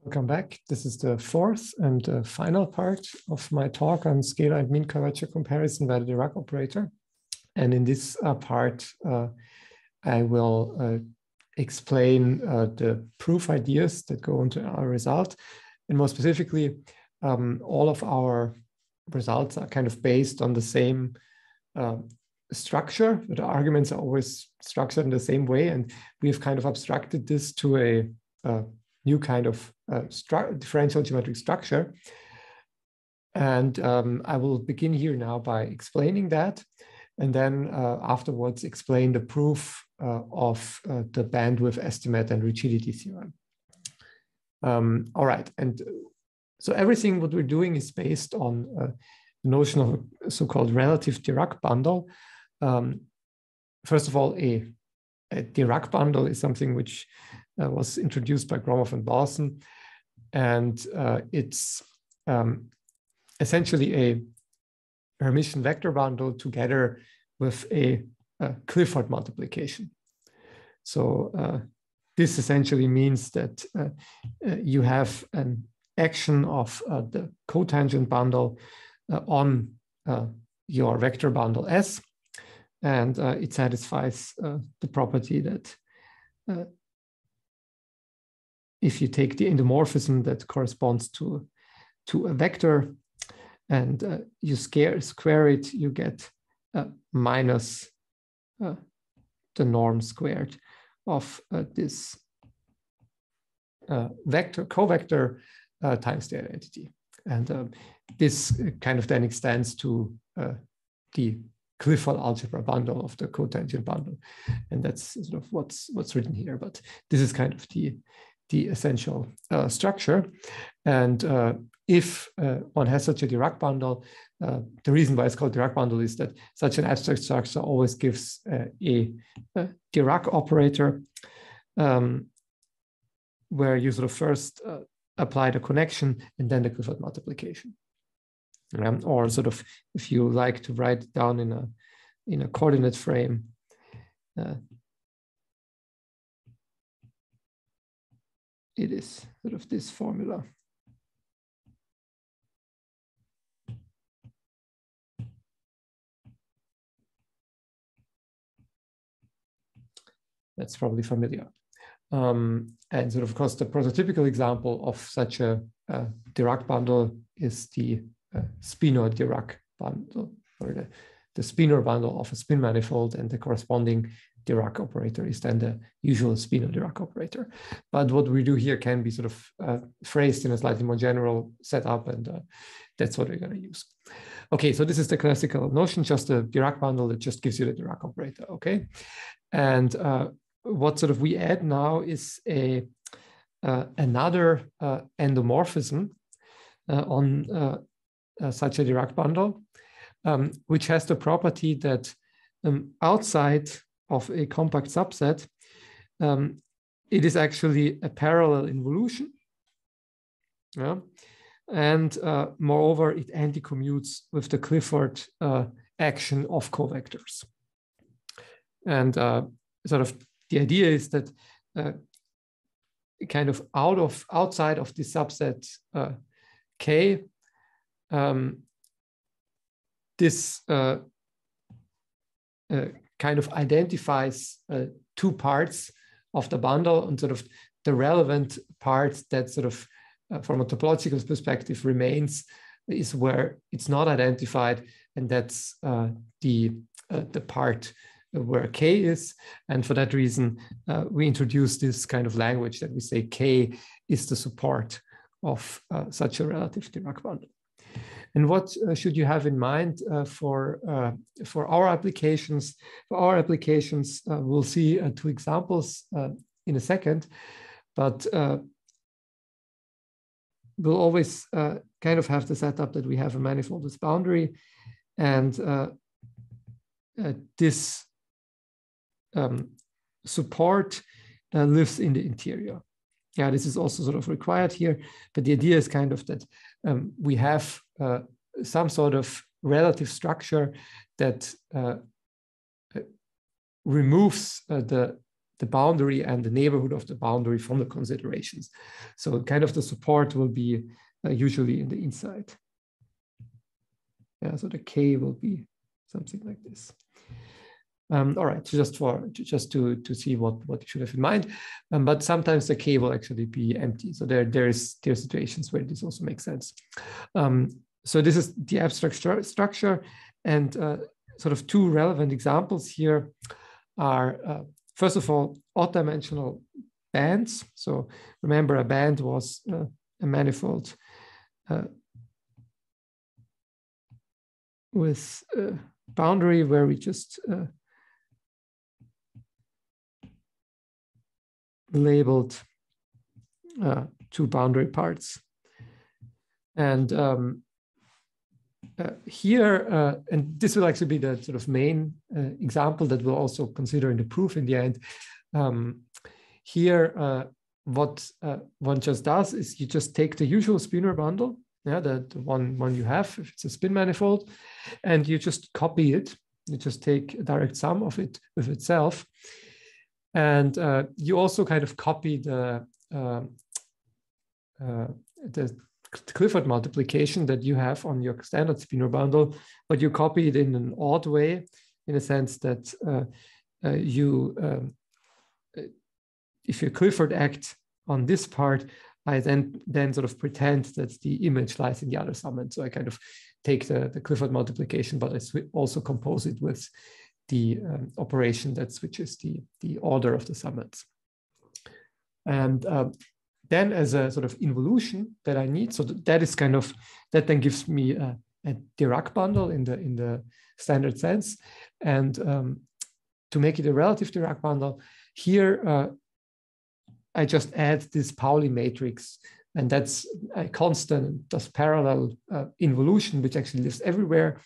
Welcome back. This is the fourth and final part of my talk on scalar and mean curvature comparison by the Dirac operator. And in this part, I will explain the proof ideas that go into our result. And more specifically, all of our results are kind of based on the same structure. The arguments are always structured in the same way. And we've kind of abstracted this to a new kind of differential geometric structure. And I will begin here now by explaining that, and then afterwards explain the proof of the bandwidth estimate and rigidity theorem. All right, and so everything what we're doing is based on the notion of a so-called relative Dirac bundle. First of all, a Dirac bundle is something which was introduced by Gromov and Balson, and it's essentially a Hermitian vector bundle together with a Clifford multiplication. So this essentially means that you have an action of the cotangent bundle on your vector bundle S, and it satisfies the property that if you take the endomorphism that corresponds to a vector and you square it, you get minus the norm squared of this covector times the identity. And this kind of then extends to the Clifford algebra bundle of the cotangent bundle. And that's sort of what's written here. But this is kind of the essential structure. And if one has such a Dirac bundle, the reason why it's called Dirac bundle is that such an abstract structure always gives a Dirac operator where you sort of first apply the connection and then the Clifford multiplication. Or sort of, if you like to write it down in a coordinate frame, it is sort of this formula. That's probably familiar. And sort of course, the prototypical example of such a Dirac bundle is the Spinor-Dirac bundle, or the Spinor bundle of a spin manifold, and the corresponding Dirac operator is then the usual Spinor-Dirac operator. But what we do here can be sort of phrased in a slightly more general setup, and that's what we're going to use. Okay, so this is the classical notion, just a Dirac bundle that just gives you the Dirac operator, okay? And what sort of we add now is another endomorphism on such a Dirac bundle, which has the property that outside of a compact subset, it is actually a parallel involution. Yeah? And moreover, it anti-commutes with the Clifford action of covectors. And sort of the idea is that kind of outside of the subset K, this kind of identifies two parts of the bundle, and sort of the relevant part that sort of from a topological perspective remains is where it's not identified, and that's the part where K is. And for that reason, we introduce this kind of language that we say K is the support of such a relative Dirac bundle. And what should you have in mind for our applications? For our applications, we'll see two examples in a second, but we'll always kind of have the setup that we have a manifold with boundary, and this support lives in the interior. Yeah, this is also sort of required here, but the idea is kind of that we have some sort of relative structure that removes the the boundary and the neighborhood of the boundary from the considerations. So kind of the support will be usually in the inside. Yeah, so the K will be something like this. All right, just to see what you should have in mind, but sometimes the K will actually be empty. So there are situations where this also makes sense. So this is the abstract structure, and sort of two relevant examples here are first of all odd-dimensional bands. So remember, a band was a manifold with a boundary where we just labeled two boundary parts. And here, and this will actually be the sort of main example that we'll also consider in the proof in the end. Here, what one just does is you just take the usual spinor bundle, yeah, the one you have, if it's a spin manifold, and you just copy it. You just take a direct sum of it with itself. And you also kind of copy the Clifford multiplication that you have on your standard spinor bundle, but you copy it in an odd way, in a sense that if you Clifford act on this part, I then sort of pretend that the image lies in the other summand. So I kind of take the Clifford multiplication, but I also compose it with the operation that switches the order of the summands. And then as a sort of involution that I need, so that is kind of, that then gives me a Dirac bundle in the standard sense. And to make it a relative Dirac bundle, here I just add this Pauli matrix, and that's a constant, that's parallel involution, which actually lives everywhere.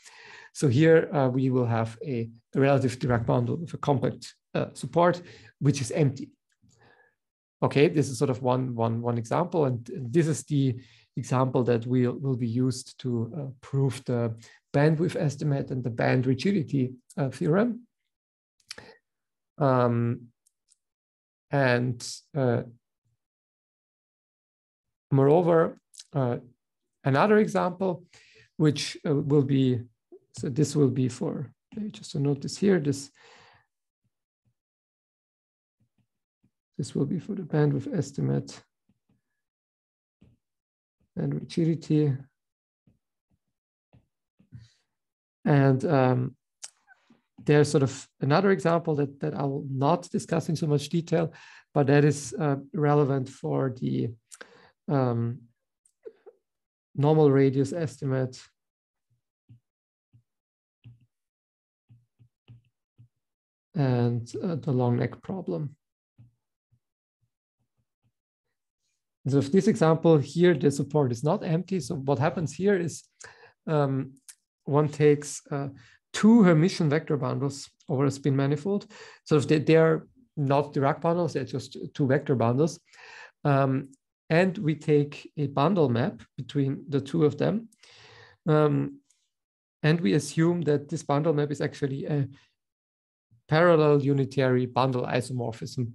So here we will have a relative Dirac bundle with a compact support, which is empty. Okay, this is sort of one example, and this is the example that will be used to prove the bandwidth estimate and the band rigidity theorem. Moreover, another example, which will be, so this will be for, just to note this here, this will be for the bandwidth estimate and rigidity. And there's sort of another example that I will not discuss in so much detail, but that is relevant for the normal radius estimate and the long neck problem. So if this example here, the support is not empty. So what happens here is one takes two Hermitian vector bundles over a spin manifold. So if they are not Dirac bundles, they're just two vector bundles. And we take a bundle map between the two of them. And we assume that this bundle map is actually a parallel unitary bundle isomorphism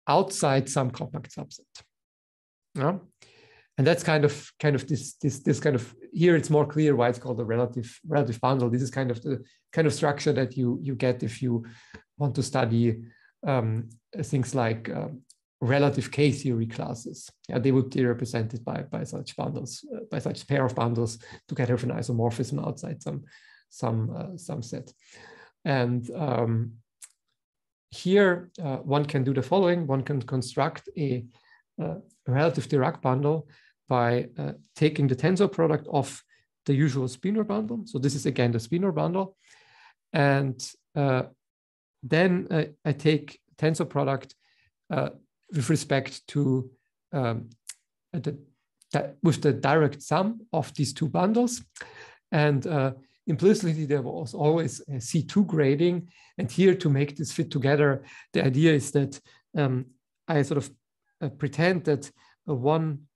outside some compact subset. Yeah? And that's kind of this kind of, here it's more clear why it's called a relative bundle. This is kind of the kind of structure that you get if you want to study things like relative K-theory classes. Yeah, they would be represented by such bundles, by such pair of bundles together with an isomorphism outside some set. And here one can do the following. One can construct a relative Dirac bundle by taking the tensor product of the usual spinor bundle. So this is again the spinor bundle. And then I take tensor product with respect to with the direct sum of these two bundles. And implicitly, there was always a C2 grading. And here, to make this fit together, the idea is that I sort of pretend that one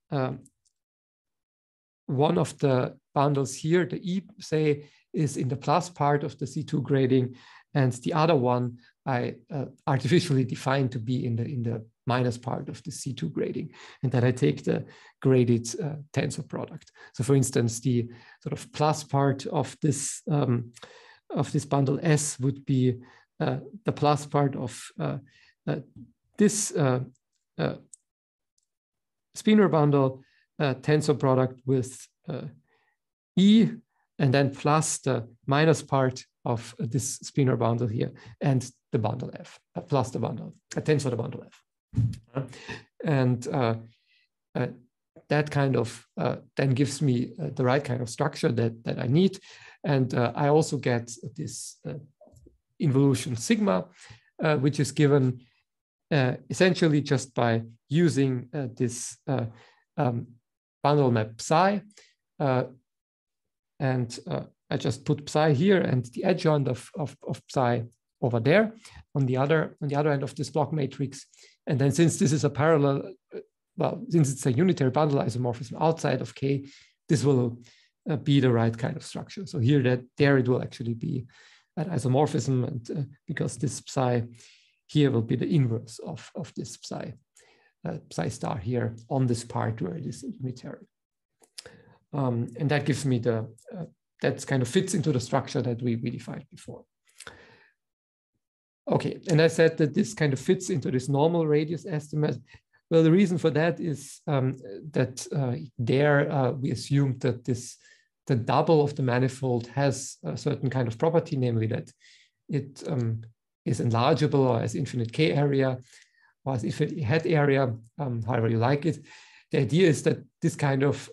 of the bundles here, the E, say, is in the plus part of the C2 grading, and the other one I artificially define to be in the minus part of the C2 grading, and then I take the graded tensor product. So, for instance, the sort of plus part of this bundle S would be the plus part of this spinor bundle tensor product with E, and then plus the minus part of this spinor bundle here, and the bundle F, plus the bundle, tensor the bundle F. And that kind of then gives me the right kind of structure that I need. And I also get this involution sigma, which is given essentially just by using this bundle map psi. And I just put psi here and the adjoint of psi over there on the other end of this block matrix. And then since this is a parallel, since it's a unitary bundle isomorphism outside of K, this will be the right kind of structure. So there it will actually be an isomorphism, and because this psi here will be the inverse of this psi star here on this part where it is unitary. And that gives me that kind of fits into the structure that we defined before. Okay, and I said that this kind of fits into this normal radius estimate. Well, the reason for that is that we assumed that the double of the manifold has a certain kind of property, namely that it is enlargeable or has infinite K area or has infinite head area, however you like it. The idea is that this kind of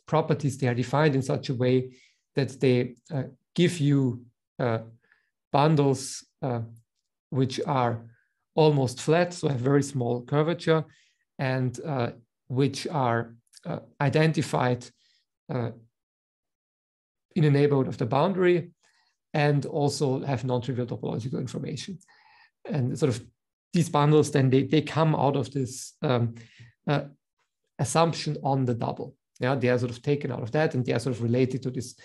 properties, they are defined in such a way that they give you bundles which are almost flat, so have very small curvature, and which are identified in the neighborhood of the boundary, and also have non-trivial topological information. And sort of these bundles, then they come out of this assumption on the double. Yeah, they are sort of taken out of that, and they are sort of related to this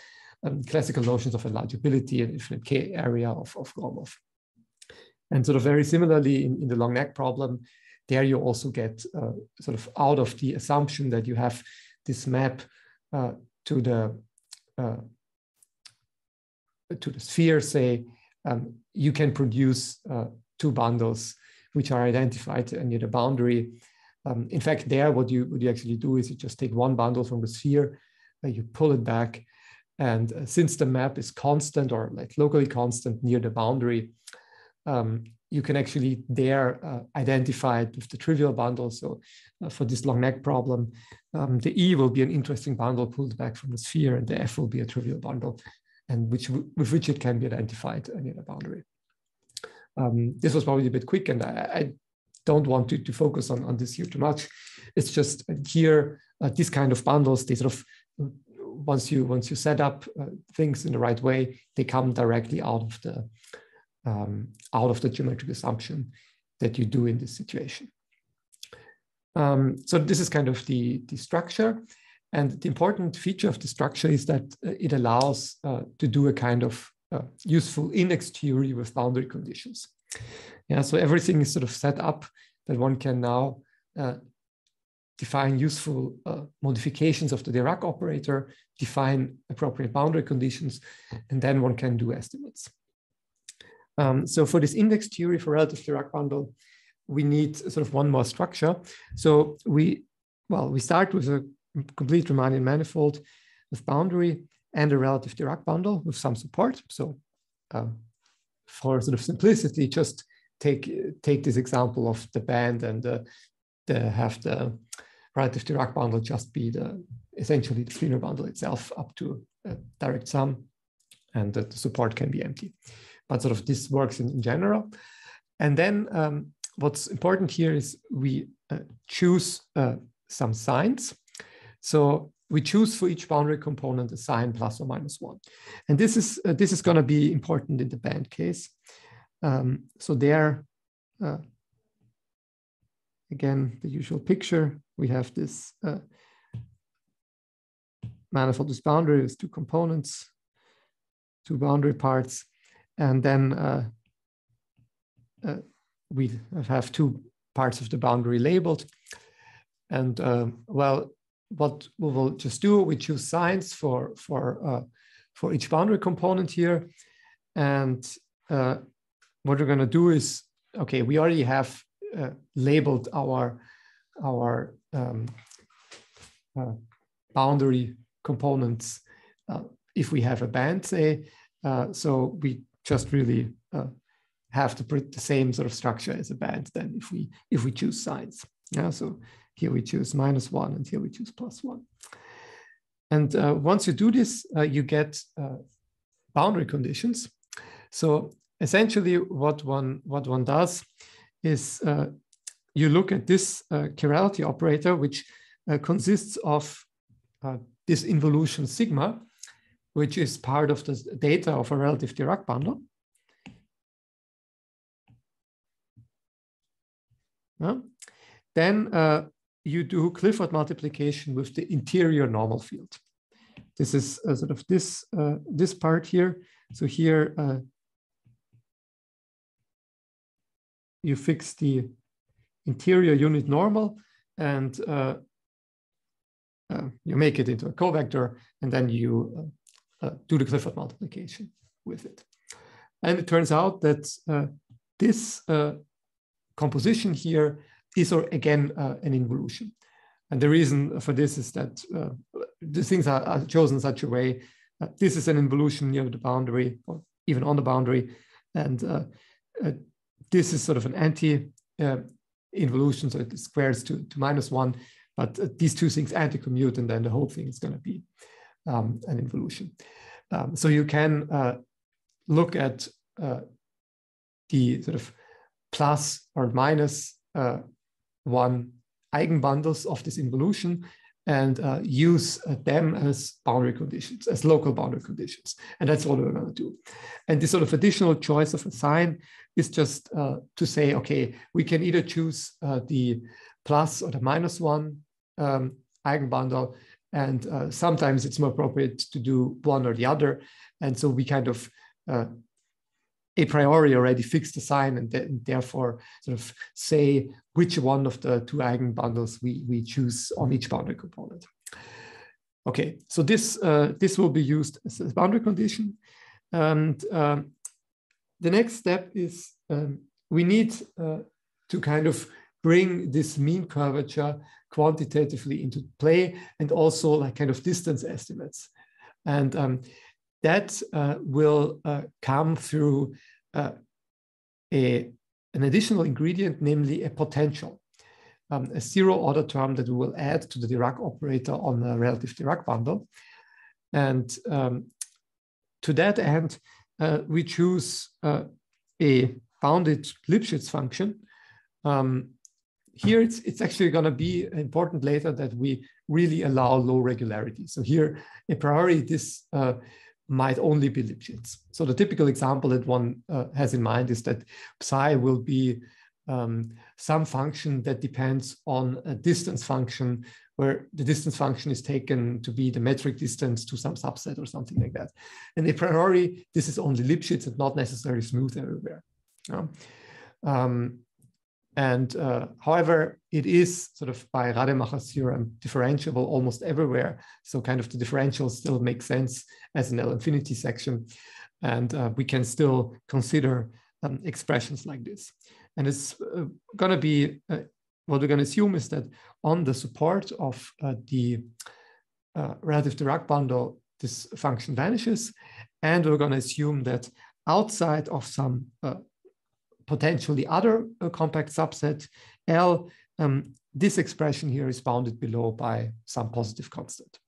classical notions of enlargeability and infinite K area of Gromov. And sort of very similarly in the long neck problem, there you also get sort of out of the assumption that you have this map to the sphere, say, you can produce two bundles which are identified near the boundary. In fact, there what you actually do is you just take one bundle from the sphere, you pull it back, and since the map is constant or like locally constant near the boundary, you can actually there identify it with the trivial bundle. So for this long neck problem, the E will be an interesting bundle pulled back from the sphere, and the F will be a trivial bundle, and with which it can be identified near the boundary. This was probably a bit quick, and I don't want to focus on this here too much. It's just here, these kind of bundles, they sort of, once you set up things in the right way, they come directly out of the geometric assumption that you do in this situation. So this is kind of the structure. And the important feature of the structure is that it allows to do a kind of useful index theory with boundary conditions. Yeah, so everything is sort of set up that one can now define useful modifications of the Dirac operator, define appropriate boundary conditions, and then one can do estimates. So for this index theory for relative Dirac bundle, we need sort of one more structure. So we start with a complete Riemannian manifold with boundary and a relative Dirac bundle with some support. So for sort of simplicity, just take this example of the band and have the relative Dirac bundle just be essentially the spinor bundle itself up to a direct sum, and that the support can be empty. But sort of this works in general. And then what's important here is we choose some signs. So we choose for each boundary component a sign plus or minus 1. And this is going to be important in the band case. So there, again, the usual picture, we have this manifold with boundary with two components, two boundary parts, and then we have two parts of the boundary labeled. And well, what we will just do, we choose signs for each boundary component here. And what we're going to do is, okay, we already have labeled our boundary components if we have a band, say. So we just really have to put the same sort of structure as a band then if we choose signs. Yeah, so here we choose -1 and here we choose +1. And once you do this, you get boundary conditions. So essentially what one does is you look at this chirality operator, which consists of this involution sigma, which is part of the data of a relative Dirac bundle. Then you do Clifford multiplication with the interior normal field. This is sort of this part here. So here you fix the interior unit normal, and you make it into a covector, and then you do the Clifford multiplication with it. And it turns out that this composition here is, again, an involution. And the reason for this is that the things are chosen in such a way. This is an involution near the boundary, or even on the boundary. And this is sort of an anti-involution, so it squares to -1. But these two things anti-commute, and then the whole thing is going to be an involution. So you can look at the sort of plus or minus 1 eigenbundles of this involution and use them as boundary conditions, as local boundary conditions. And that's what we're going to do. And this sort of additional choice of a sign is just to say, okay, we can either choose the plus or the -1 eigenbundle, and sometimes it's more appropriate to do one or the other. And so we kind of a priori already fix the sign, and therefore sort of say which one of the two eigenbundles we choose on each boundary component. Okay, so this will be used as a boundary condition. And the next step is we need to kind of bring this mean curvature quantitatively into play, and also like kind of distance estimates. And that will come through an additional ingredient, namely a potential, a zero-order term that we will add to the Dirac operator on a relative Dirac bundle. And to that end, we choose a bounded Lipschitz function. Here, it's actually going to be important later that we really allow low regularity. So here, a priori, this might only be Lipschitz. So the typical example that one has in mind is that psi will be some function that depends on a distance function, where the distance function is taken to be the metric distance to some subset or something like that. And a priori, this is only Lipschitz and not necessarily smooth everywhere. However, it is sort of by Rademacher's theorem differentiable almost everywhere. So kind of the differential still makes sense as an L-infinity section. And we can still consider expressions like this. And it's going to be, what we're going to assume is that on the support of the relative Dirac bundle, this function vanishes. And we're going to assume that outside of some potentially other compact subset L, this expression here is bounded below by some positive constant.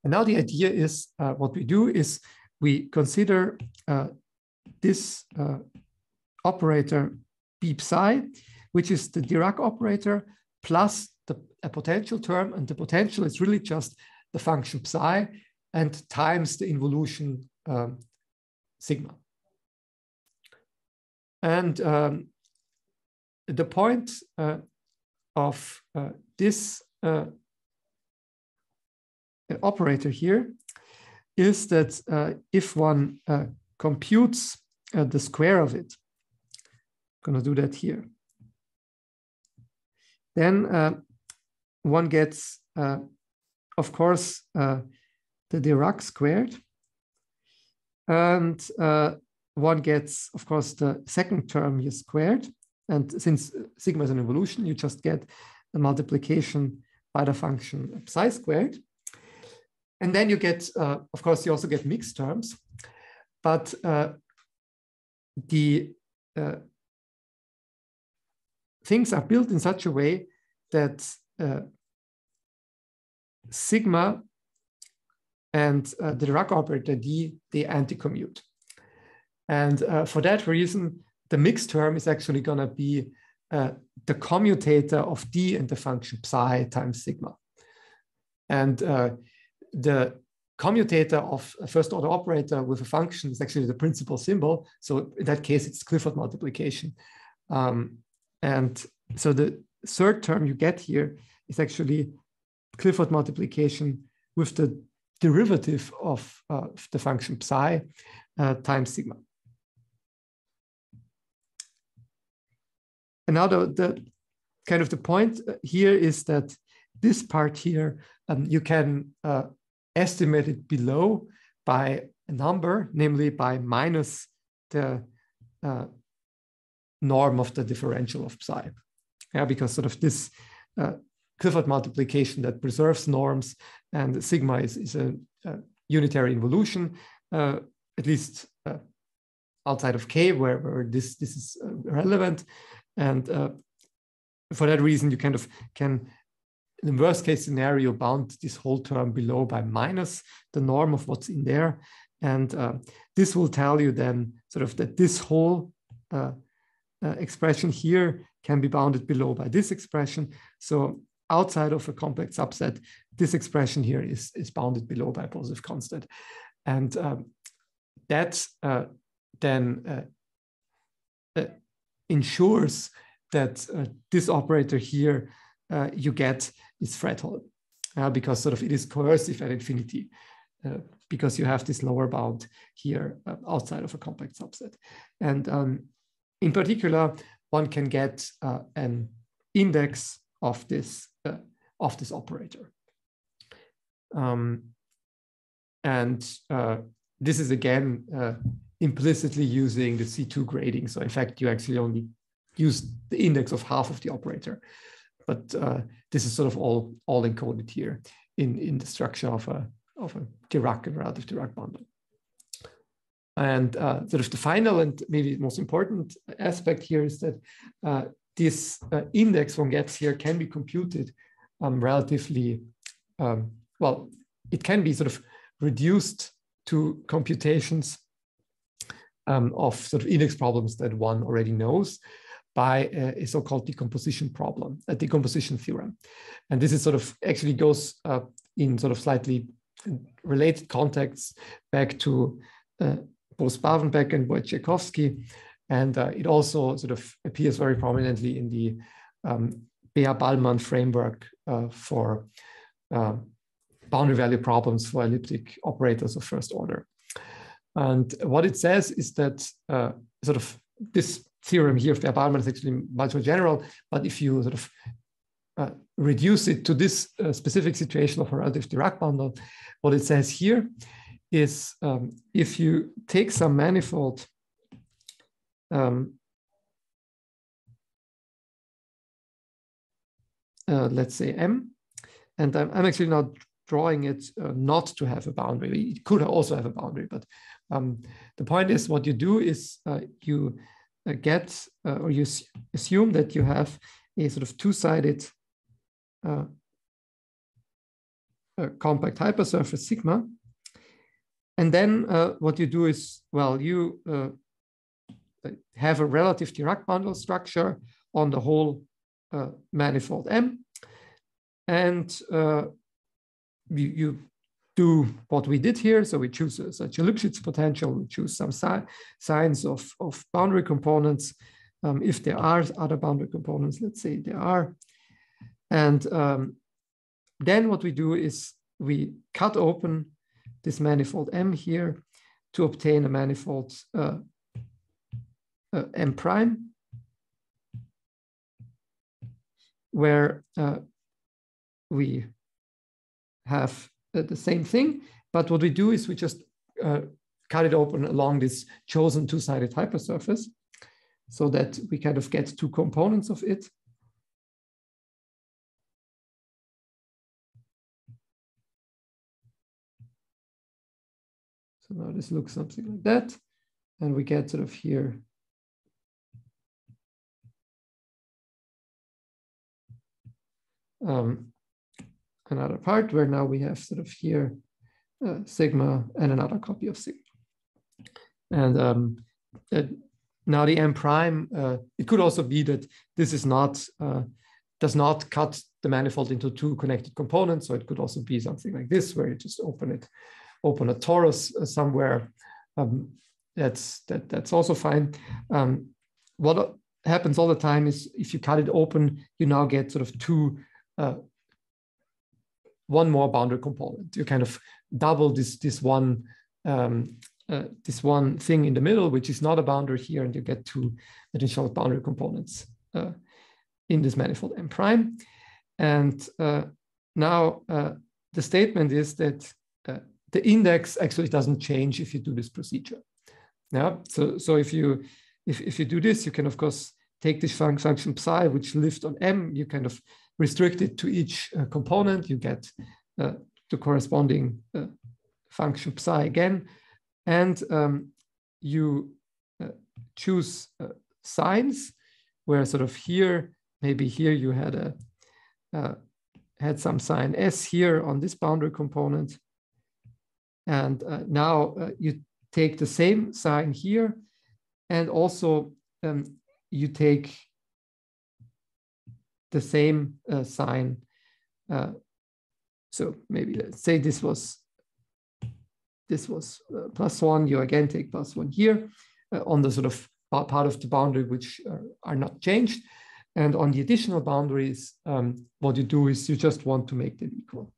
And now the idea is, what we do is we consider this operator B psi, which is the Dirac operator plus a potential term, and the potential is really just the function psi and times the involution sigma. And the point of this operator here is that if one computes the square of it, going to do that here. Then one gets, of course, the Dirac squared. And one gets, of course, the second term here squared. And since sigma is an involution, you just get the multiplication by the function psi squared. And then you get, of course, you also get mixed terms. But the things are built in such a way that sigma and the Dirac operator d, they anti-commute. And for that reason, the mixed term is actually going to be the commutator of d in the function psi times sigma. And the commutator of a first order operator with a function is actually the principal symbol. So in that case, it's Clifford multiplication. And so the third term you get here is actually Clifford multiplication with the derivative of the function psi times sigma. And now the kind of the point here is that this part here, you can estimate it below by a number, namely by minus the norm of the differential of psi. Yeah, because sort of this Clifford multiplication that preserves norms, and sigma is a unitary involution, at least outside of K, where this is relevant. And for that reason, you kind of can, in the worst case scenario, bound this whole term below by minus the norm of what's in there. And this will tell you then sort of that this whole expression here can be bounded below by this expression. So outside of a complex subset, this expression here is bounded below by a positive constant. And that then ensures that this operator here you get is Fredholm, because sort of it is coercive at infinity, because you have this lower bound here outside of a complex subset. And in particular, one can get an index of this operator. And this is again implicitly using the C2 grading. So in fact, you actually only use the index of half of the operator. But this is sort of all encoded here in the structure of a Dirac and relative Dirac bundle. And sort of the final and maybe most important aspect here is that this index one gets here can be computed relatively, well, it can be sort of reduced to computations of sort of index problems that one already knows by a so-called decomposition problem, a decomposition theorem. And this is sort of actually goes in sort of slightly related contexts back to both Bavenbeck and Wojciechowski. And it also sort of appears very prominently in the Beer-Ballmann framework for boundary value problems for elliptic operators of first order. And what it says is that sort of this theorem here of Beer-Ballmann is actually much more general, but if you sort of reduce it to this specific situation of a relative Dirac bundle, what it says here is if you take some manifold let's say M, and I'm actually now drawing it not to have a boundary. It could also have a boundary, but the point is what you do is you get or you assume that you have a sort of two-sided compact hypersurface sigma. And then what you do is, well, you have a relative Dirac bundle structure on the whole manifold M. And you do what we did here. So we choose such a Lipschitz potential, we choose some signs of boundary components. If there are other boundary components, let's say there are. And then what we do is we cut open this manifold M here to obtain a manifold M prime. where we have the same thing, but what we do is we just cut it open along this chosen two-sided hypersurface so that we kind of get two components of it. So now this looks something like that. And we get sort of here another part where now we have sort of here sigma and another copy of sigma. And now the M prime, it could also be that this is not, does not cut the manifold into two connected components. So it could also be something like this, where you just open a torus somewhere. That's also fine. What happens all the time is if you cut it open, you now get sort of one more boundary component. You kind of double this one thing in the middle, which is not a boundary here, and you get two additional boundary components in this manifold M prime. And now the statement is that the index actually doesn't change if you do this procedure. Yeah. So if you do this, you can of course take this function psi, which lived on M. You kind of restrict it to each component. You get the corresponding function psi again, and you choose signs where sort of here, maybe here you had some sign S here on this boundary component. And now you take the same sign here, and also you take the same sign. So maybe let's say this was +1. You again take +1 here on the sort of part of the boundary which are not changed. And on the additional boundaries, what you do is you just want to make them equal.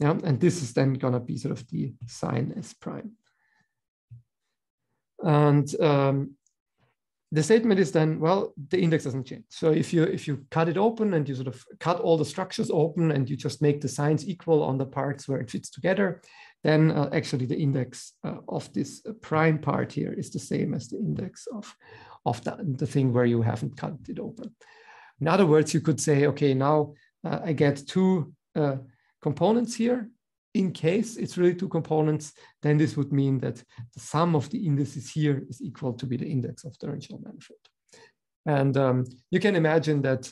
Yeah, and this is then going to be sort of the sign S prime. And the statement is then, well, the index doesn't change. So if you cut it open and you sort of cut all the structures open and you just make the signs equal on the parts where it fits together, then actually the index of this prime part here is the same as the index of the thing where you haven't cut it open. In other words, you could say, okay, now I get two components here. In case it's really two components, then this would mean that the sum of the indices here is equal to be the index of the original manifold. And you can imagine that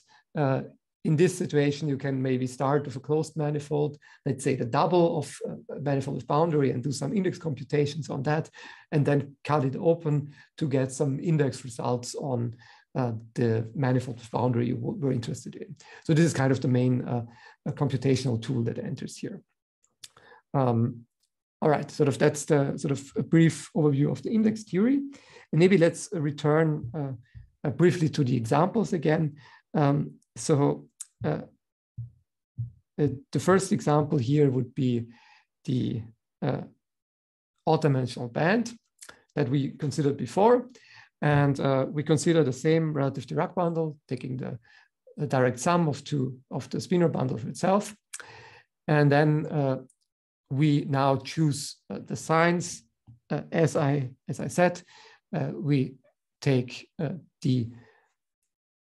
in this situation, you can maybe start with a closed manifold, let's say the double of manifold with boundary, and do some index computations on that, and then cut it open to get some index results on the manifold with boundary you were interested in. So this is kind of the main computational tool that enters here. All right, that's the sort of a brief overview of the index theory. And maybe let's return briefly to the examples again. The first example here would be the odd-dimensional band that we considered before. And we consider the same relative Dirac bundle, taking the direct sum of the spinor bundle itself. And then we now choose the signs. As I said, we take the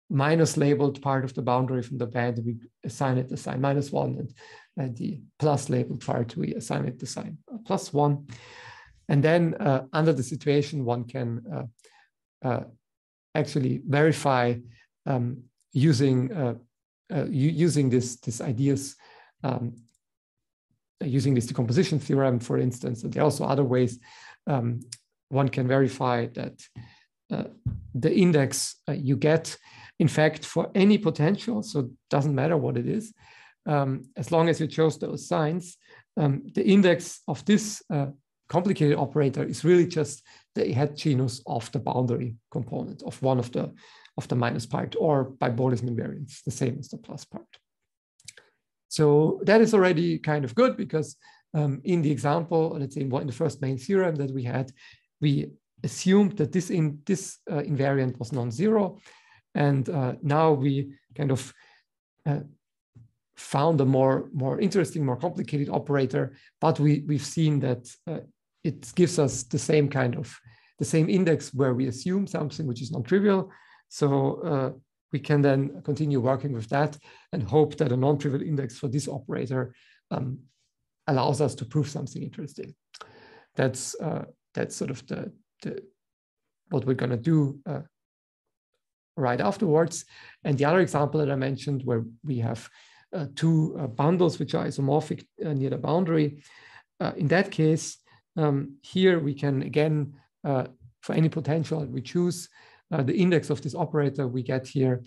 minus labeled part of the boundary from the band, and we assign it the sign -1, and the plus labeled part, we assign it the sign +1. And then under the situation, one can actually verify using these ideas, using this decomposition theorem, for instance. And there are also other ways one can verify that the index you get, in fact, for any potential, so it doesn't matter what it is, as long as you chose those signs, the index of this complicated operator is really just the head genus of the boundary component of one of the minus part, or by Boltzmann invariance, the same as the plus part. So that is already kind of good, because in the example, let's say in the first main theorem that we had, we assumed that this invariant was non-zero. And now we kind of found a more interesting, more complicated operator, but we've seen that it gives us the same index where we assume something which is non-trivial. So we can then continue working with that and hope that a non-trivial index for this operator allows us to prove something interesting. That's sort of what we're going to do right afterwards. And the other example that I mentioned, where we have two bundles which are isomorphic near the boundary. In that case, here we can again, for any potential we choose, the index of this operator we get here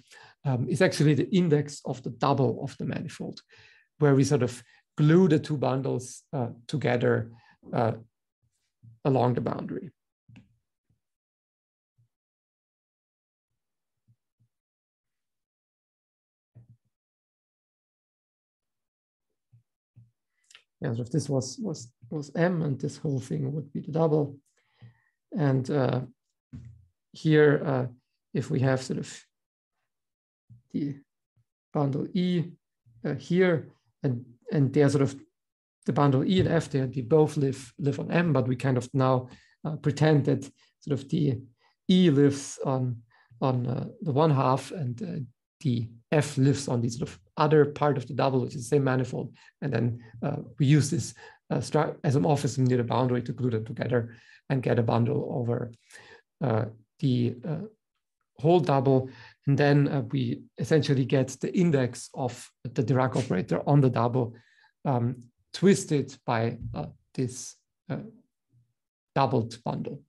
is actually the index of the double of the manifold, where we sort of glue the two bundles together along the boundary. Yeah, so if this was M, and this whole thing would be the double. And here, if we have sort of the bundle E here, and they're sort of the bundle E and F, they both live on M, but we kind of now pretend that sort of the E lives on the one half, and the F lives on the sort of other part of the double, which is the same manifold. And then we use this isomorphism near the boundary to glue them together and get a bundle over the whole double. And then we essentially get the index of the Dirac operator on the double twisted by this doubled bundle.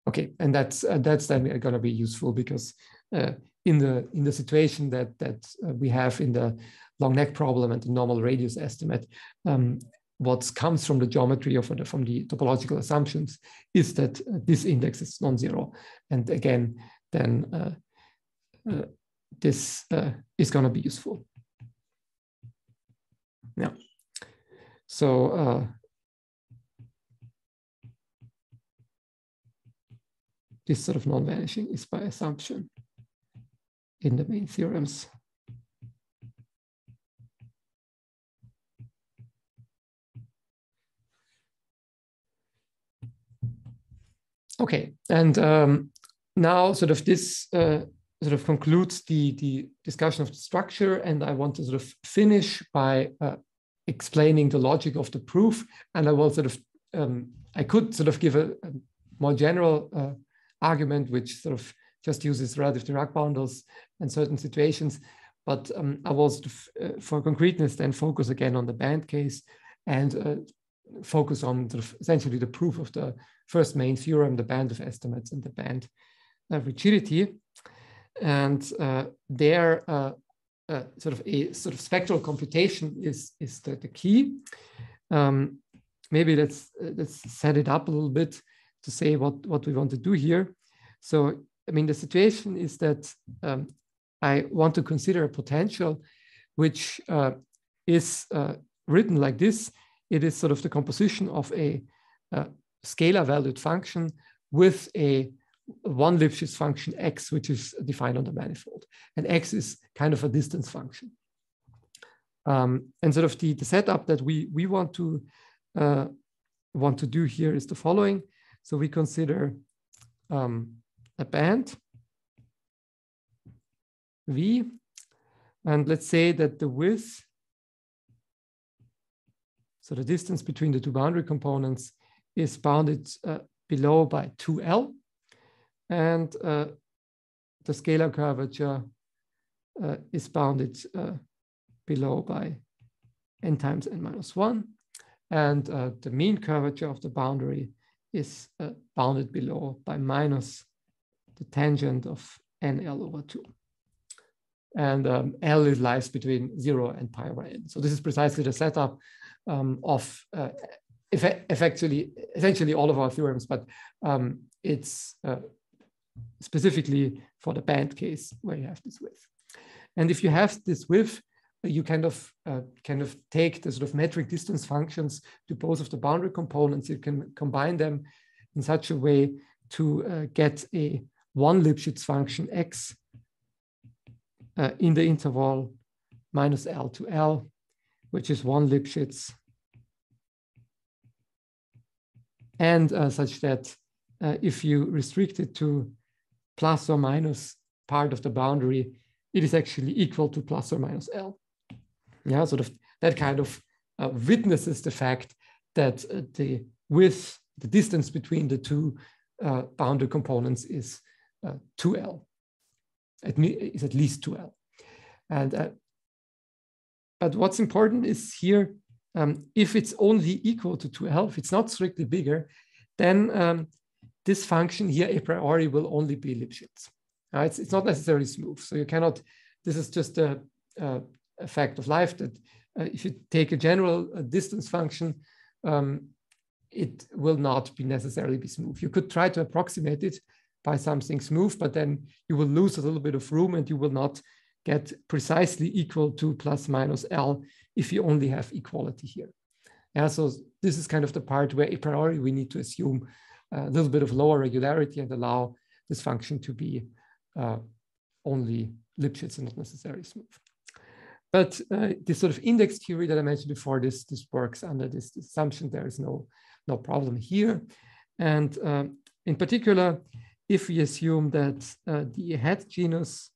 Okay, and that's then going to be useful, because in the situation that we have in the long neck problem and the normal radius estimate, what comes from the geometry of from the topological assumptions is that this index is non-zero, and again, then this is going to be useful. Yeah. So this sort of non-vanishing is by assumption in the main theorems. Okay, and now sort of this sort of concludes the discussion of the structure, and I want to sort of finish by explaining the logic of the proof. And I will sort of I could sort of give a more general argument which sort of just uses relative Dirac bundles in certain situations, but I will sort of, for concreteness, then focus again on the band case and focus on sort of essentially the proof of the first main theorem, the band of estimates and the band rigidity. And there, sort of spectral computation is the key. Maybe let's set it up a little bit to say what we want to do here. So, I mean, the situation is that I want to consider a potential which is written like this. It is sort of the composition of a scalar valued function with a one Lipschitz function x, which is defined on the manifold. And x is kind of a distance function. And sort of the setup that we want to do here is the following. So we consider a band V, and let's say that the width, so the distance between the two boundary components, is bounded below by 2L, and the scalar curvature is bounded below by n times n minus 1, and the mean curvature of the boundary is bounded below by minus the tangent of NL over 2. And L lies between 0 and pi over n. So this is precisely the setup of essentially all of our theorems, but it's specifically for the band case where you have this width. And if you have this width, you kind of take the sort of metric distance functions to both of the boundary components. You can combine them in such a way to get a one Lipschitz function x in the interval minus L to L, which is 1 Lipschitz, and such that if you restrict it to plus or minus part of the boundary, it is actually equal to plus or minus L. Yeah, sort of that kind of witnesses the fact that the width, the distance between the two boundary components is 2L. Is at least 2L. And but what's important is here, if it's only equal to 2L, if it's not strictly bigger, then this function here a priori will only be Lipschitz. It's not necessarily smooth. So you cannot, this is just a fact of life that if you take a general distance function, it will not be necessarily be smooth. You could try to approximate it by something smooth, but then you will lose a little bit of room and you will not get precisely equal to plus minus L if you only have equality here. Yeah, so this is kind of the part where a priori we need to assume a little bit of lower regularity and allow this function to be only Lipschitz and not necessarily smooth. But this sort of index theory that I mentioned before, this works under this assumption. There is no problem here. And in particular, if we assume that the head genus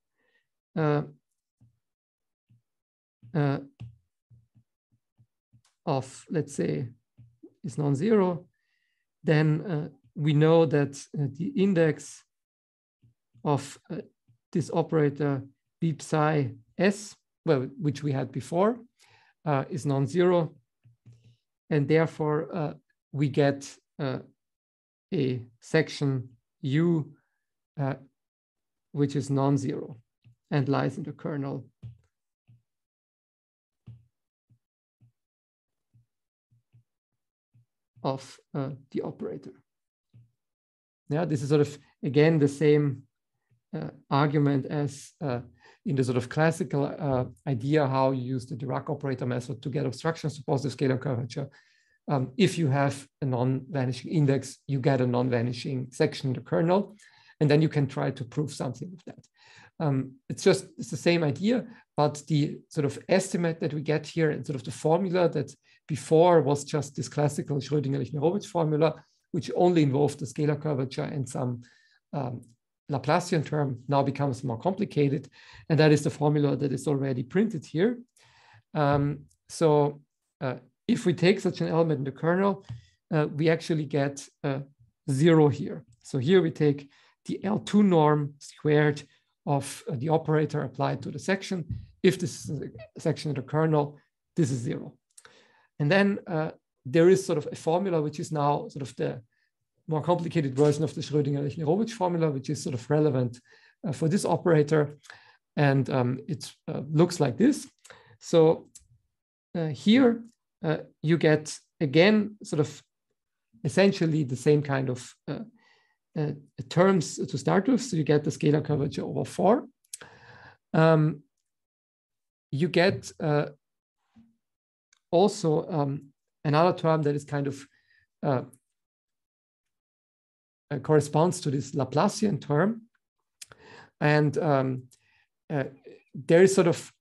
of, let's say, is non-zero, then we know that the index of this operator B psi S, well, which we had before, is non-zero. And therefore, we get a section U, which is non-zero and lies in the kernel of the operator. Yeah, this is sort of, again, the same argument as in the sort of classical idea how you use the Dirac operator method to get obstructions to positive scalar curvature. If you have a non-vanishing index, you get a non-vanishing section in the kernel, and then you can try to prove something with that. It's the same idea, but the sort of estimate that we get here and sort of the formula that before was just this classical Schrödinger-Lichner-Rovitch formula, which only involved the scalar curvature and some Laplacian term, now becomes more complicated. And that is the formula that is already printed here. If we take such an element in the kernel, we actually get 0 here. So here we take the L2 norm squared of the operator applied to the section. If this is a section in the kernel, this is 0. And then there is sort of a formula which is now sort of the more complicated version of the Schrödinger-Lichner-Rovitch formula, which is sort of relevant for this operator. And it looks like this. So here you get, again, sort of essentially the same kind of terms to start with. So you get the scalar curvature over 4. You get also another term that is kind of corresponds to this Laplacian term. And there is sort of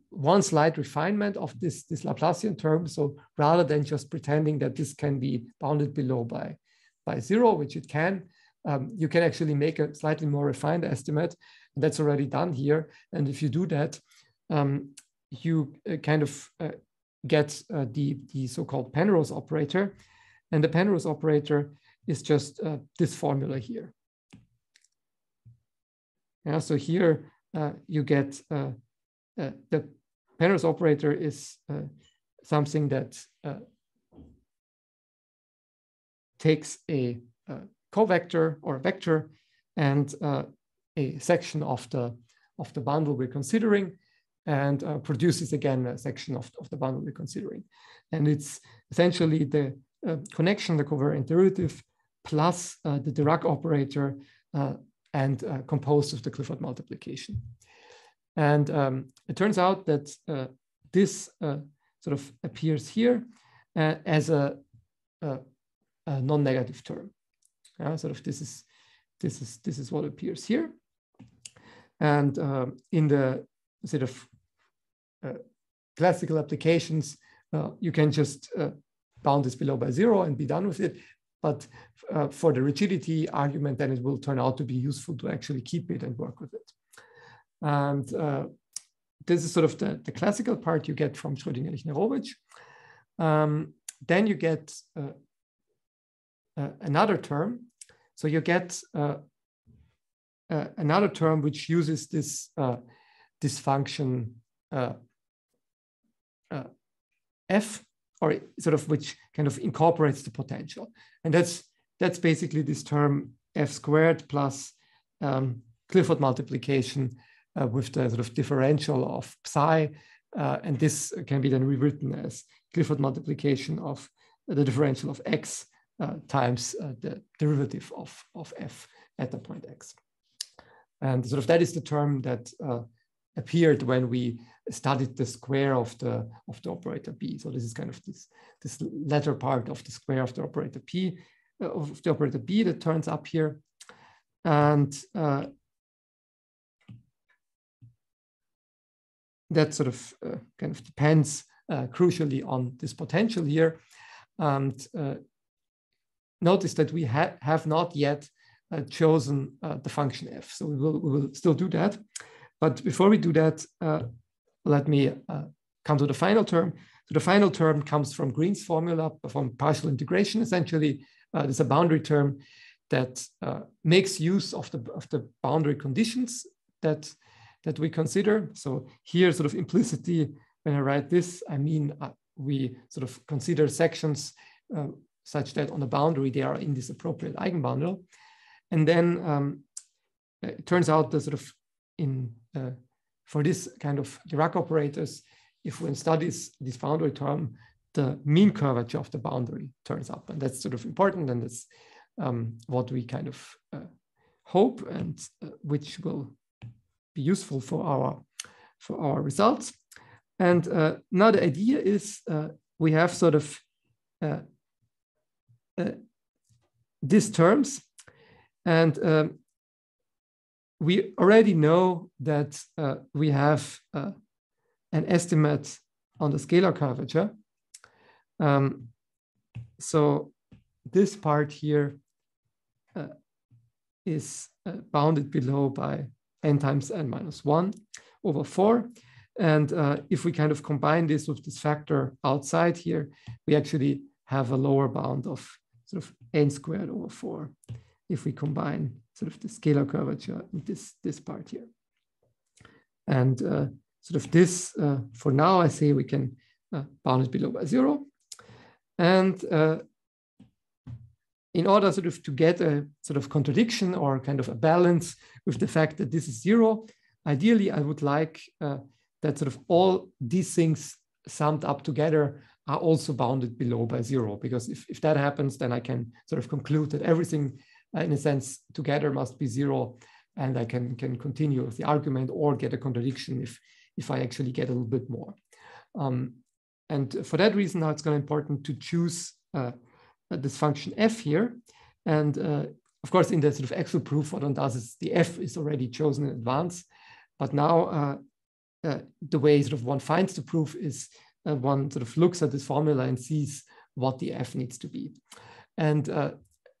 one slight refinement of this Laplacian term. So rather than just pretending that this can be bounded below by 0, which it can, you can actually make a slightly more refined estimate. And that's already done here. And if you do that, you kind of get the so-called Penrose operator. And the Penrose operator is just this formula here. Yeah, so here you get the Penrose operator is something that takes a covector or a vector and a section of the bundle we're considering, and produces again a section of the bundle we're considering. And it's essentially the connection, the covariant derivative, plus the Dirac operator and composed of the Clifford multiplication. And it turns out that this sort of appears here as a non-negative term. Sort of this is what appears here. And in the sort of classical applications, you can just bound this below by 0 and be done with it. But for the rigidity argument, then it will turn out to be useful to actually keep it and work with it. And this is sort of the classical part you get from Schrödinger-Lichner-Robic. Then you get another term. So you get another term which uses this, this function f, or sort of which kind of incorporates the potential. And that's basically this term f squared plus Clifford multiplication with the sort of differential of psi. And this can be then rewritten as Clifford multiplication of the differential of x times the derivative of f at the point x. And sort of that is the term that appeared when we studied the square of the operator p. So this is kind of this latter part of the square of the operator p, that turns up here. And that sort of kind of depends crucially on this potential here. And notice that we have not yet chosen the function f. So we will still do that. But before we do that, let me come to the final term. So the final term comes from Green's formula, from partial integration. Essentially, there's a boundary term that makes use of the boundary conditions that we consider. So here, sort of implicitly, when I write this, I mean we sort of consider sections such that on the boundary they are in this appropriate eigenbundle. And then it turns out that sort of for this kind of Dirac operators, if one studies this boundary term, the mean curvature of the boundary turns up, and that's sort of important, and that's what we kind of hope, and which will be useful for our results. And now the idea is we have sort of these terms, and we already know that we have an estimate on the scalar curvature. So this part here is bounded below by n times n minus 1 over 4. And if we kind of combine this with this factor outside here, we actually have a lower bound of sort of n squared over 4 if we combine sort of the scalar curvature in this part here. And sort of this, for now, I say we can bound it below by 0. And in order sort of to get a sort of contradiction or kind of a balance with the fact that this is 0, ideally, I would like that sort of all these things summed up together are also bounded below by 0, because if that happens, then I can sort of conclude that everything in a sense together must be 0, and I can continue with the argument or get a contradiction if I actually get a little bit more. And for that reason, now it's going to be important to choose this function f here. And of course, in the sort of actual proof, what one does is the f is already chosen in advance. But now the way sort of one finds the proof is one sort of looks at this formula and sees what the f needs to be. And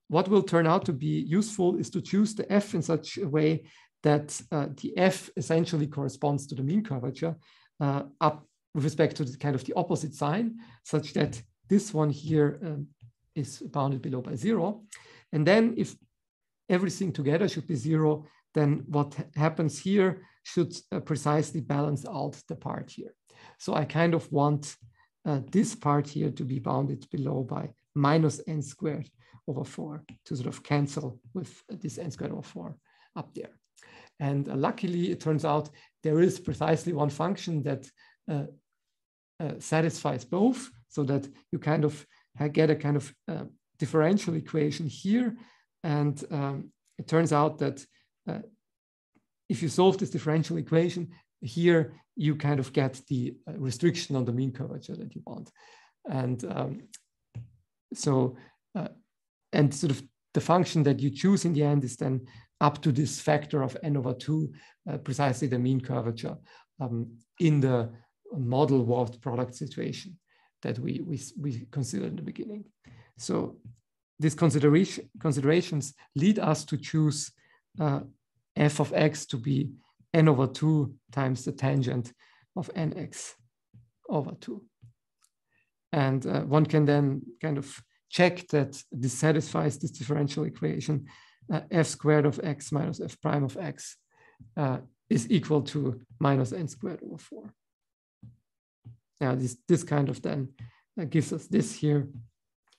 what will turn out to be useful is to choose the f in such a way that the f essentially corresponds to the mean curvature up with respect to the kind of the opposite sign, such that this one here is bounded below by 0. And then if everything together should be 0, then what happens here should precisely balance out the part here. So I kind of want this part here to be bounded below by minus n squared over 4 to sort of cancel with this n squared over 4 up there. And luckily, it turns out there is precisely one function that satisfies both, so that you kind of get a kind of differential equation here. And it turns out that if you solve this differential equation here, you kind of get the restriction on the mean curvature that you want. And and sort of the function that you choose in the end is then up to this factor of n over 2, precisely the mean curvature in the model warped product situation that we considered in the beginning. So these considerations lead us to choose f of x to be n over 2 times the tangent of nx over 2. And one can then kind of check that this satisfies this differential equation, f squared of x minus f prime of x is equal to minus n squared over 4. Now this kind of then gives us this here,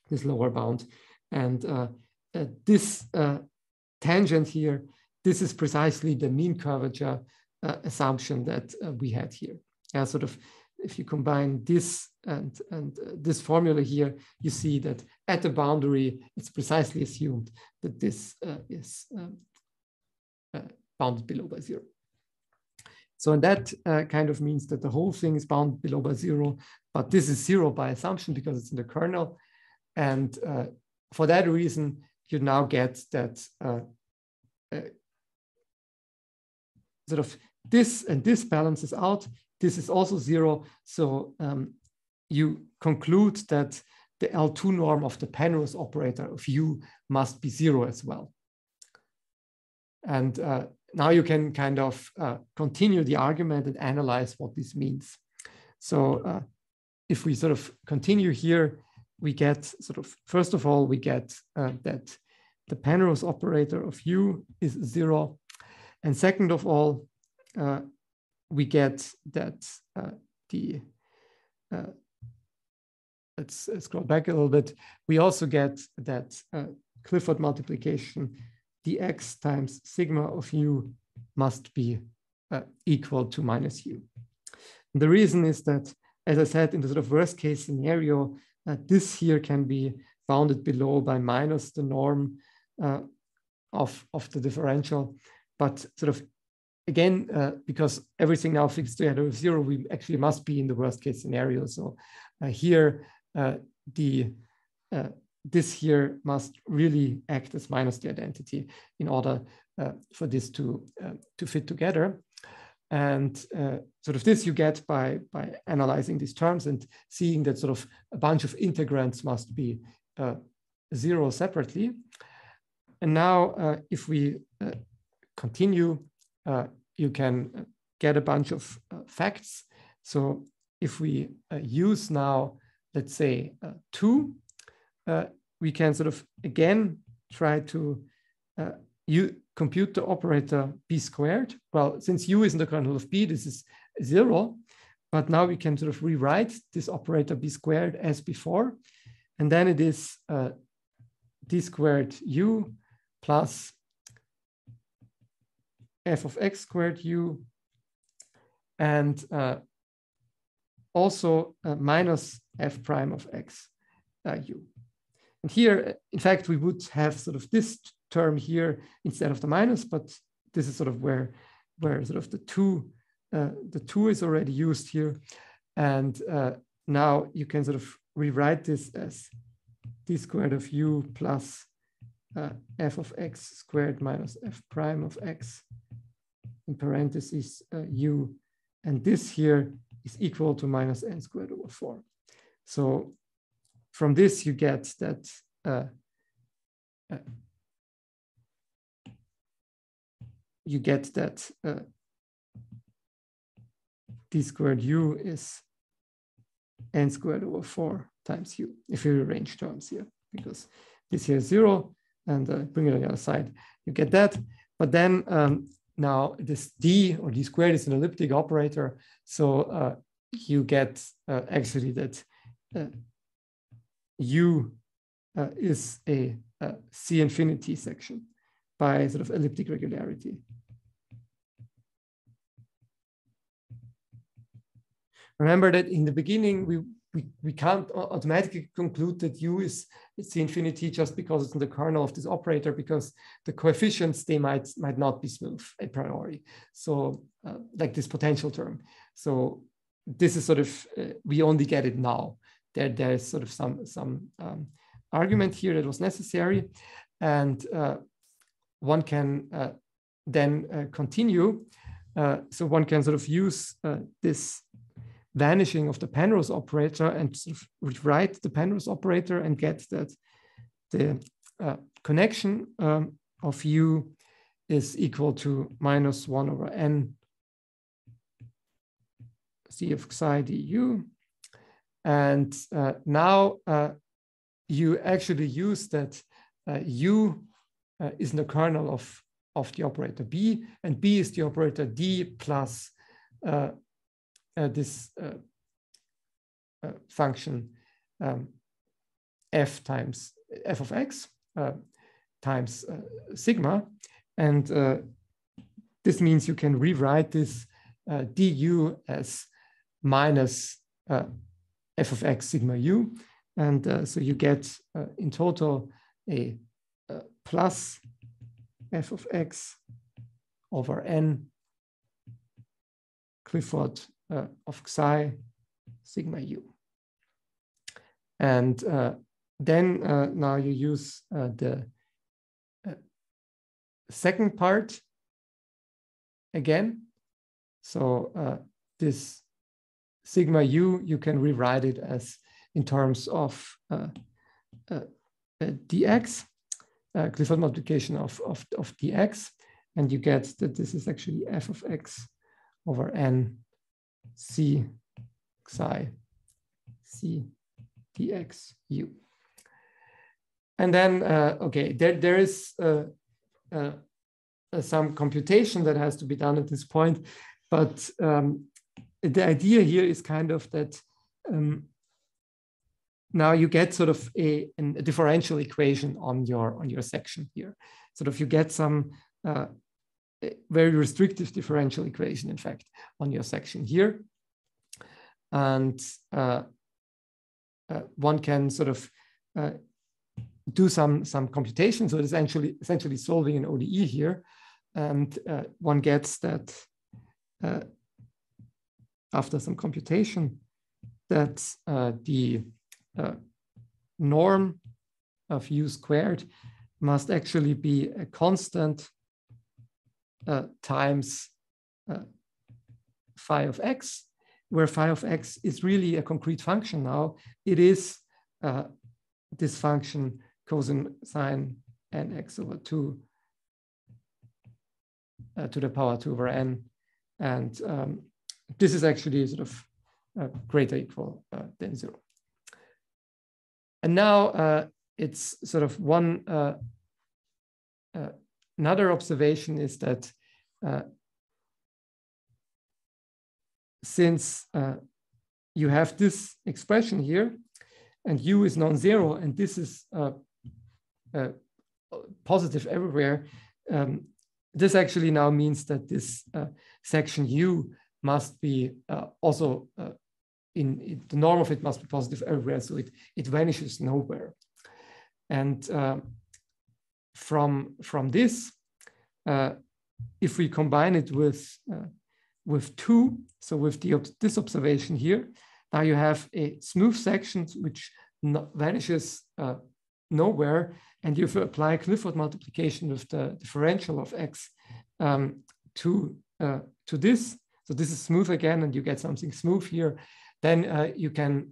this lower bound. And this tangent here, this is precisely the mean curvature assumption that we had here. Sort of, if you combine this and this formula here, you see that at the boundary, it's precisely assumed that this is bounded below by 0. So and that kind of means that the whole thing is bounded below by 0, but this is 0 by assumption because it's in the kernel. And for that reason, you now get that sort of this and this balances out. This is also 0. So you conclude that the L2 norm of the Penrose operator of U must be 0 as well. And now you can kind of continue the argument and analyze what this means. So if we sort of continue here, we get sort of, first of all, we get that the Penrose operator of U is 0. And second of all, we get that let's scroll back a little bit. We also get that Clifford multiplication dx times sigma of U must be equal to minus U. And the reason is that, as I said, in the sort of worst case scenario, this here can be bounded below by minus the norm of the differential. But sort of, again, because everything now fixed together with 0, we actually must be in the worst case scenario. So here, this here must really act as minus the identity in order for this to fit together. And sort of this you get by analyzing these terms and seeing that sort of a bunch of integrands must be 0 separately. And now if we continue, you can get a bunch of facts. So if we use now, let's say 2, we can sort of again try to compute the operator b squared. Well, since U is in the kernel of B, this is 0, but now we can sort of rewrite this operator b squared as before. And then it is d squared U plus f of x squared U, and also minus f prime of x U. And here, in fact, we would have sort of this term here instead of the minus, but this is sort of where sort of the two is already used here. And now you can sort of rewrite this as d squared of U plus f of x squared minus f prime of x in parentheses U. And this here is equal to minus n squared over 4. So from this, you get that d squared U is n squared over 4 times U, if you rearrange terms here, because this here is 0, and bring it on the other side, you get that. But then now this d or d squared is an elliptic operator, so you get actually that U is a C infinity section by sort of elliptic regularity. Remember that in the beginning, we can't automatically conclude that U is C infinity just because it's in the kernel of this operator, because the coefficients, they might not be smooth a priori. So like this potential term. So this is sort of, we only get it now. There is sort of some argument here that was necessary. And one can then continue so one can sort of use this vanishing of the Penrose operator and sort of rewrite the Penrose operator and get that the connection of U is equal to minus 1 over n C of psi du. And now you actually use that U is in the kernel of the operator B, and B is the operator D plus this function f times f of x times sigma. And this means you can rewrite this du as minus f of x sigma u. And so you get in total a plus f of x over n Clifford of psi sigma u. And then now you use the second part again. So this sigma u, you can rewrite it as in terms of dx, Clifford multiplication of dx, and you get that this is actually f of x over n c psi c dx u. And then, okay, there is some computation that has to be done at this point, but the idea here is kind of that now you get sort of a differential equation on your section here. Sort of you get some very restrictive differential equation, in fact, on your section here. And one can sort of do some computation. So it's essentially solving an ODE here. And one gets that after some computation that the norm of u squared must actually be a constant times phi of x, where phi of x is really a concrete function now. It is this function cosine nx over 2 to the power 2 over n. And this is actually sort of greater or equal than 0. And now it's sort of one, another observation is that since you have this expression here and u is non-zero and this is positive everywhere, this actually now means that this section u must be also in the norm of it must be positive everywhere, so it vanishes nowhere. And from this, if we combine it with 2, so with this observation here, now you have a smooth section which vanishes nowhere, and if you apply Clifford multiplication with the differential of x to this, so this is smooth again, and you get something smooth here, then you can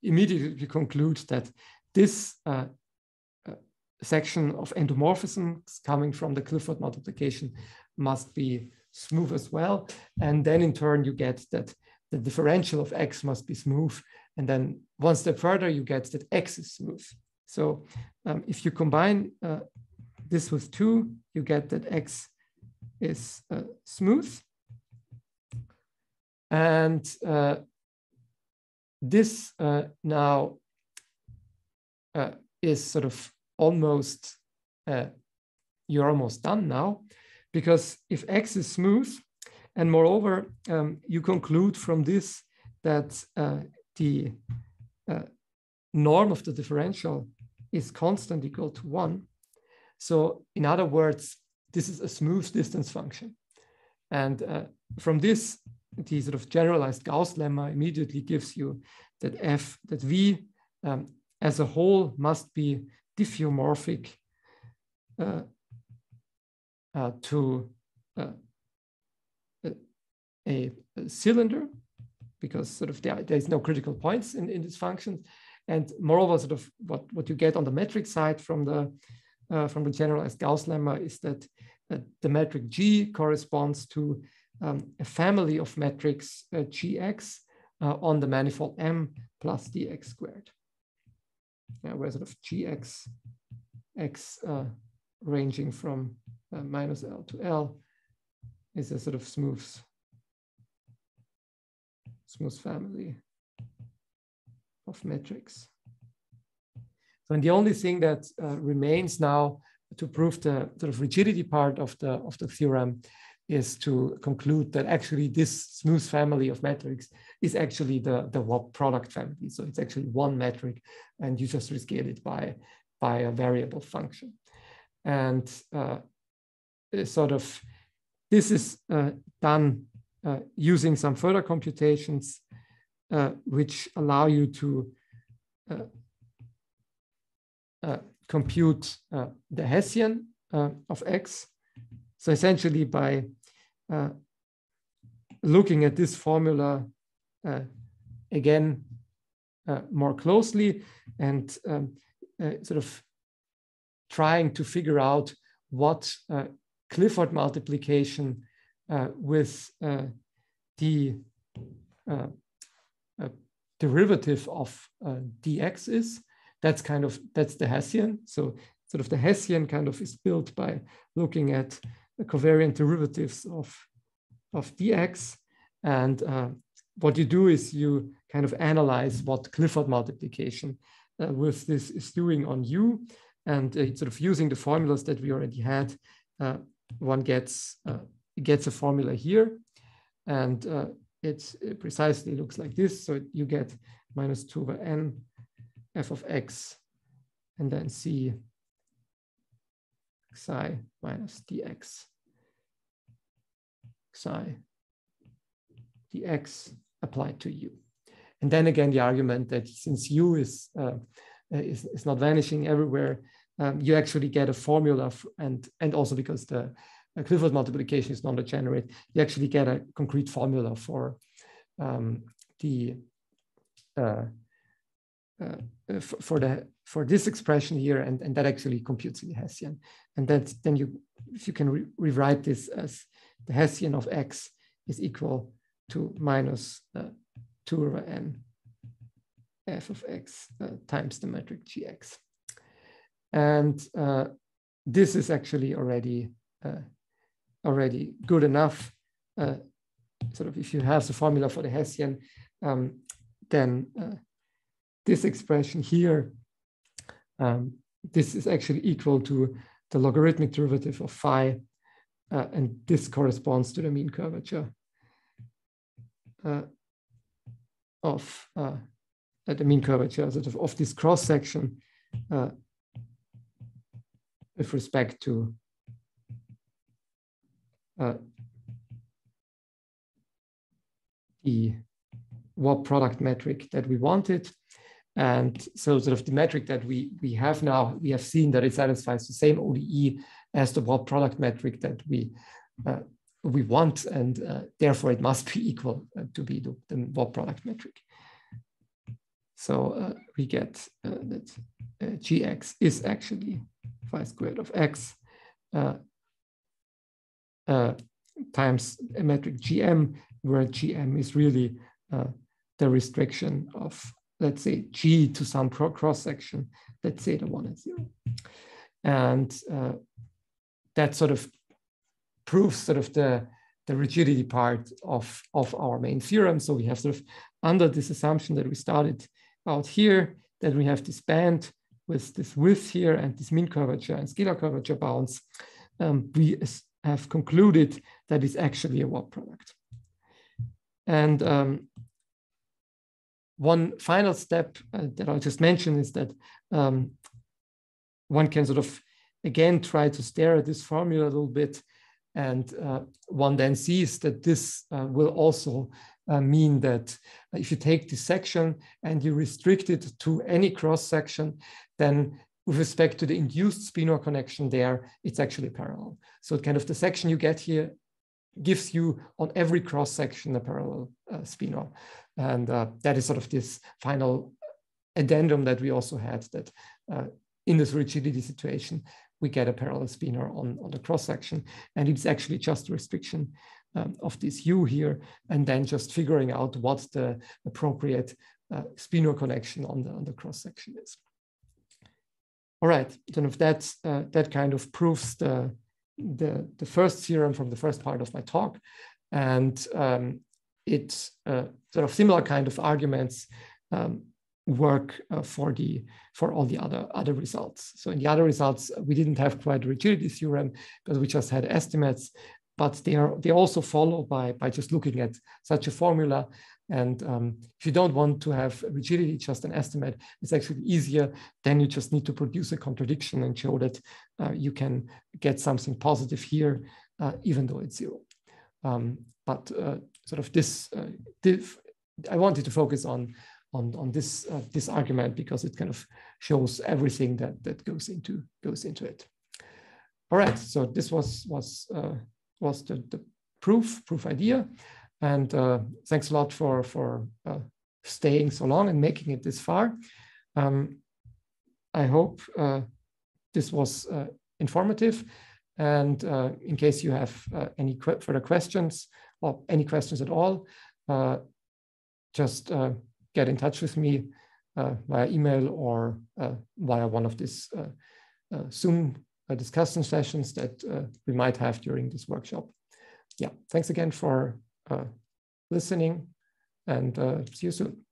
immediately conclude that this section of endomorphisms coming from the Clifford multiplication must be smooth as well. And then in turn, you get that the differential of x must be smooth. And then one step further, you get that x is smooth. So if you combine this with 2, you get that x is smooth. And this now is sort of almost, you're almost done now, because if x is smooth, and moreover, you conclude from this that the norm of the differential is constant equal to 1. So in other words, this is a smooth distance function. And from this, the sort of generalized Gauss lemma immediately gives you that V as a whole must be diffeomorphic to a cylinder, because sort of there's no critical points in this function. And moreover, sort of what you get on the metric side from the generalized Gauss lemma is that the metric G corresponds to a family of metrics Gx on the manifold M plus dx squared. Where sort of Gx x ranging from minus L to L is a sort of smooth family of metrics. So, and the only thing that remains now to prove the sort of rigidity part of the theorem is to conclude that actually this smooth family of metrics is actually the Watt product family. So it's actually one metric, and you just rescale it by a variable function. And sort of this is done using some further computations which allow you to compute the Hessian of X. So essentially by looking at this formula again more closely and sort of trying to figure out what Clifford multiplication with the derivative of dx is. That's the Hessian. So sort of the Hessian kind of is built by looking at the covariant derivatives of dx. And what you do is you kind of analyze what Clifford multiplication with this is doing on U. And sort of using the formulas that we already had, one gets a formula here. And it precisely looks like this. So you get minus 2 over n f of x, and then c xi minus dx xi dx applied to u. And then again, the argument that since u is not vanishing everywhere, you actually get a formula, and also because the Clifford multiplication is non-degenerate, you actually get a concrete formula for for this expression here, and that actually computes in the Hessian. And then if you can rewrite this as the Hessian of x is equal to minus 2 over n f of x times the metric gx. And this is actually already good enough. Sort of if you have the formula for the Hessian, then this expression here, this is actually equal to the logarithmic derivative of phi, and this corresponds to the mean curvature of the mean curvature sort of this cross section with respect to the Watt product metric that we wanted. And so sort of the metric that we have now, we have seen that it satisfies the same ODE as the Watt product metric that we want, and therefore it must be equal to be the Watt product metric. So we get that gx is actually phi squared of x times a metric gm, where gm is really the restriction of, let's say, G to some cross section, let's say the 1 and 0. And that sort of proves sort of the rigidity part of our main theorem. So we have sort of, under this assumption that we started out here, that we have this band with this width here and this mean curvature and scalar curvature bounds, we have concluded that it's actually a Watt product. And one final step that I'll just mention is that one can sort of, again, try to stare at this formula a little bit, and one then sees that this will also mean that if you take this section and you restrict it to any cross section, then with respect to the induced spinor connection there, it's actually parallel. So kind of the section you get here gives you on every cross section a parallel spinor. And that is sort of this final addendum that we also had, that in this rigidity situation, we get a parallel spinor on the cross section. And it's actually just a restriction of this U here, and then just figuring out what the appropriate spinor connection on the cross section is. All right, then if that kind of proves the first theorem from the first part of my talk, and it's sort of similar kind of arguments work for all the other results. So in the other results, we didn't have quite a rigidity theorem because we just had estimates, but they also follow by just looking at such a formula. And if you don't want to have rigidity, just an estimate, it's actually easier. Then you just need to produce a contradiction and show that you can get something positive here, even though it's zero. But sort of this, I wanted to focus on this argument because it kind of shows everything that goes into it. All right, so this was the proof idea. And thanks a lot for staying so long and making it this far. I hope this was informative. And in case you have any further questions or any questions at all, just get in touch with me via email or via one of these Zoom discussion sessions that we might have during this workshop. Yeah, thanks again for listening, and see you soon.